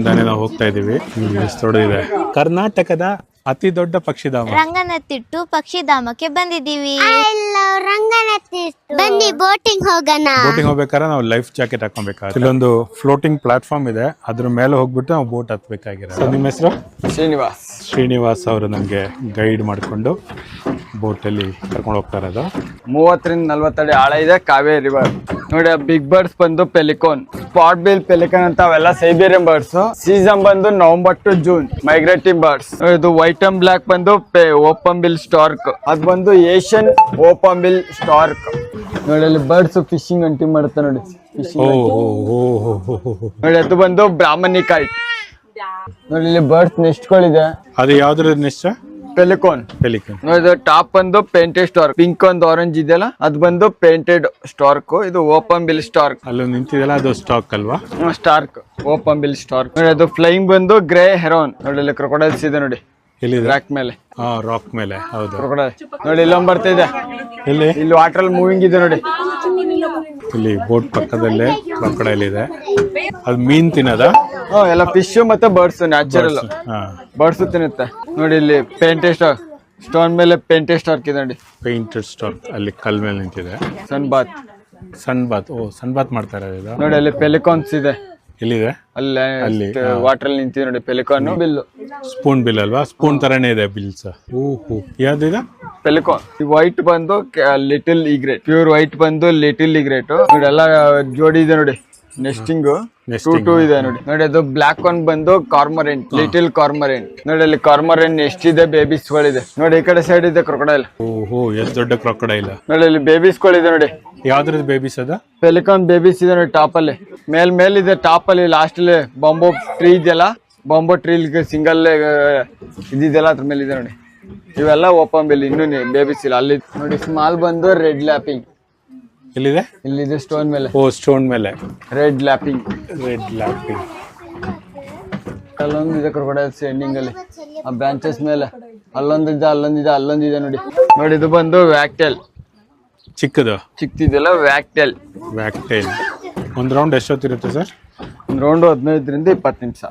ಇಂದಾನೆ ನಾವು ಹೋಗ್ತಾ ಇದೀವಿ. ದೊಡ್ಡದಿದೆ. ಕರ್ನಾಟಕದ ಅತಿ ದೊಡ್ಡ ಪಕ್ಷಿಧಾಮ ರಂಗನತಿಟ್ಟು ಪಕ್ಷಿಧಾಮಕ್ಕೆ ಬಂದಿದ್ದೀವಿ. ರಂಗನತಿಟ್ಟು ಬನ್ನಿ ಬೋಟಿಂಗ್ ಹೋಗೋಣ. ಬೋಟಿಂಗ್ ಹೋಗ್ಬೇಕಾದ್ರೆ ನಾವು ಲೈಫ್ ಜಾಕೆಟ್ ಹಾಕೊಬೇಕಾಗುತ್ತೆ. ಇಲ್ಲೊಂದು ಫ್ಲೋಟಿಂಗ್ ಪ್ಲಾಟ್ಫಾರ್ಮ್ ಇದೆ, ಅದ್ರ ಮೇಲೆ ಹೋಗ್ಬಿಟ್ಟು ನಾವು ಬೋಟ್ ಹತ್ಬೇಕಾಗಿರೋದು. ನಿಮ್ಮ ಹೆಸರು? ಶ್ರೀನಿವಾಸ್ ಅವರು ನಮಗೆ ಗೈಡ್ ಮಾಡಿಕೊಂಡು ಬೋಟಲ್ಲಿ ಕರ್ಕೊಂಡು ಹೋಗ್ತಾ ಇರೋದು. 30-40 ಅಡಿ ಆಳ ಇದೆ ಕಾವೇರಿ ರಿವರ್. ನೋಡಿ ಬಿಗ್ ಬರ್ಡ್ಸ್ ಬಂದು ಪೆಲಿಕಾನ್, ಸ್ಪಾಟ್ ಬಿಲ್ ಪೆಲಿಕಾನ್ ಅಂತ ಅವೆಲ್ಲ ಸೈಬೇರಿಯನ್ ಬರ್ಡ್ಸ್. ಸೀಸನ್ ಬಂದು November to June. Migrating birds. ಇದು ವೈಟ್ ಅಂಡ್ ಬ್ಲಾಕ್ ಬಂದು ಓಪನ್ ಬಿಲ್ ಸ್ಟಾರ್ಕ್, ಅದು ಬಂದು ಏಷ್ಯನ್ ಓಪನ್ ಬಿಲ್ ಸ್ಟಾರ್ಕ್. ನೋಡಿ ಅಲ್ಲಿ ಬರ್ಡ್ಸ್ ಫಿಶಿಂಗ್ ಅಂಟಿ ಮಾಡುತ್ತೆ ನೋಡಿ. ನೋಡಿ ಅದು ಬಂದು ಬ್ರಾಹ್ಮಣಿ ಕೈಟ್. ನೋಡಿ ಇಲ್ಲಿ ಬರ್ಡ್ಸ್ ನೆಸ್ಟ್ಗಳಿದೆ. ಅದು ಯಾವ್ದ್ರ ನೆಸ್ಟ್? ಪೆಲಿಕಾನ್. ಇದು ಟಾಪ್ ಬಂದು ಪೇಂಟೆಡ್ ಸ್ಟಾರ್ಕ್. ಪಿಂಕ್ ಒಂದು ಆರೆಂಜ್ ಇದೆಯಲ್ಲ ಅದು ಬಂದು ಪೇಂಟೆಡ್ ಸ್ಟಾರ್ಕ್. ಇದು ಓಪನ್ ಬಿಲ್ ಸ್ಟಾರ್ಕ್. ಅಲ್ಲಿ ನಿಂತಿದೆಯಲ್ಲ ಅದು ಸ್ಟಾಕ್ ಅಲ್ವಾ? Starc, open bill Starc. ನೋಡಿ ಅದು ಫ್ಲೈಯಿಂಗ್ ಬಂದು ಗ್ರೇ ಹೆರೋನ್. ನೋಡಿ ಇಲ್ಲಿ ಕ್ರೊಕೊಡೈಲ್ಸ್ ಇದೆ ನೋಡಿ. ರಾಕ್ ಮೇಲೆ, ರಾಕ್ ಮೇಲೆ. ಹೌದು, ಕ್ರೊಕೊಡೈಲ್. ನೋಡಿ ಇಲ್ಲೊಂದು ಬರ್ತಾ ಇದೆ. ಇಲ್ಲಿ ವಾಟರ್ ಅಲ್ಲಿ ಮೂವಿಂಗ್ ಇದೆ ನೋಡಿ. ಇಲ್ಲಿ ಬೋಟ್ ಪಕ್ಕದಲ್ಲೇ ಕ್ರೊಕೊಡೈಲ್ ಇದೆ. ಅದು ಮೀನ್ ತಿನ್ನದ? ಎಲ್ಲ ಫಿಶ್ ಮತ್ತೆ ಬರ್ಡ್ಸ್, ನ್ಯಾಚುರಲ್ ಬರ್ಡ್ಸ್ ತಿನ್ನುತ್ತೆ. ನೋಡಿ ಇಲ್ಲಿ ಪೇಂಟೆಡ್ ಸ್ಟಾರ್ಕ್, ಸ್ಟೋನ್ ಮೇಲೆ ಪೇಂಟೆಡ್ ಸ್ಟಾರ್ಕ್ ಇದೆ ನೋಡಿ. ಪೇಂಟೆಡ್ ಸ್ಟಾರ್ಕ್ ಅಲ್ಲಿ ಕಲ್ ಮೇಲೆ ನಿಂತಿದೆ. ಸನ್ ಬಾತ್. ಸನ್ ಬಾತ್ ಮಾಡ್ತಾ ಇರೋದು. ನೋಡಿ ಅಲ್ಲಿ ಪೆಲಿಕಾನ್ಸ್ ಇದೆ. ಎಲ್ಲಿದೆ? ಅಲ್ಲಿ ವಾಟರ್ ಅಲ್ಲಿ ನಿಂತಿದೆ ನೋಡಿ. ಪೆಲಿಕಾನ್ ಬಿಲ್, ಸ್ಪೂನ್ ಬಿಲ್ ಅಲ್ವಾ? ಸ್ಪೂನ್ ತರನೇ ಇದೆ ಬಿಲ್ಸ್. ಯಾವ್ದಿದೆ? ಪೆಲಿಕಾನ್. ವೈಟ್ ಬಂದು ಲಿಟಲ್ ಈಗ್ರೇಟ್, ಪ್ಯೂರ್ ವೈಟ್ ಬಂದು ಲಿಟಲ್ ಈಗ್ರೇಟ್. ನೋಡಿ ಎಲ್ಲ ಜೋಡಿ ಇದೆ ನೋಡಿ. ನೆಸ್ಟಿಂಗ್ 2 ಇದೆ ನೋಡಿ. ನೋಡಿ ಅದು ಬ್ಲಾಕ್ ಒನ್ ಬಂದು ಕಾರ್ಮರೆಂಟ್, ಲಿಟಲ್ ಕಾರ್ಮರೆಂಟ್. ನೋಡಿ ಅಲ್ಲಿ ಕಾರ್ಮರೆಂಟ್ ಎಷ್ಟಿದೆ, ಬೇಬೀಸ್ ಗಳಿದೆ ನೋಡಿ. ಈ ಕಡೆ ಸೈಡ್ ಇದೆ ಕ್ರೊಕೊಡೈಲ್. ಎಷ್ಟು ದೊಡ್ಡ ಕ್ರೊಕೊಡೈಲ್. ನೋಡಿ ಅಲ್ಲಿ ಬೇಬೀಸ್ ಗಳಿದೆ ನೋಡಿ. ಯಾವ್ದ್ರದ್ದು ಬೇಬೀಸ್ ಅದ? ಪೆಲಿಕಾನ್ ಬೇಬೀಸ್ ಇದೆ ನೋಡಿ ಟಾಪ್ ಅಲ್ಲಿ. ಮೇಲಿದೆ ಟಾಪ್ ಅಲ್ಲಿ. ಲಾಸ್ಟ್ ಅಲ್ಲಿ ಬಾಂಬೋ ಟ್ರೀ ಇದೆಯಲ್ಲ, ಬಾಂಬೋ ಟ್ರೀ ಸಿಂಗಲ್ ಇದಿದೆಯಲ್ಲ ಅದ್ರ ಮೇಲೆ ಇದೆ ನೋಡಿ. ಇವೆಲ್ಲ ಓಪನ್ ಬಿಲ್, ಇನ್ನೂ ಬೇಬೀಸ್ ಇಲ್ಲ. ಅಲ್ಲಿ ನೋಡಿ ಸ್ಮಾಲ್ ಬಂದು ರೆಡ್ ಲ್ಯಾಪಿಂಗ್. ಎಲ್ಲಿದೆ? ಇಲ್ಲಿದೆ ಸ್ಟೋನ್ ಮೇಲೆ. ಸ್ಟೋನ್ ಮೇಲೆ ರೆಡ್ ಲ್ಯಾಪಿಂಗ್. ಅಲ್ಲೊಂದಿದೆ ಕ್ರೊಕೊಡೈಲ್ಸ್ ಎಂಡಿಂಗ್ ಅಲ್ಲಿ. ಆ ಬ್ರಾಂಚಸ್ ಮೇಲೆ ಅಲ್ಲೊಂದಿದೆ ನೋಡಿ. ನೋಡಿ ಇದು ಬಂದು ವ್ಯಾಕ್ಟೇಲ್. ಚಿಕ್ಕದಿದೆಲ್ಲ ವ್ಯಾಕ್ಟೇಲ್. ಒಂದು ರೌಂಡ್ ಎಷ್ಟೊತ್ತಿರುತ್ತೆ ಸರ್? ಒಂದು ರೌಂಡ್ 15 ರಿಂದ 20 ನಿಮಿಷ.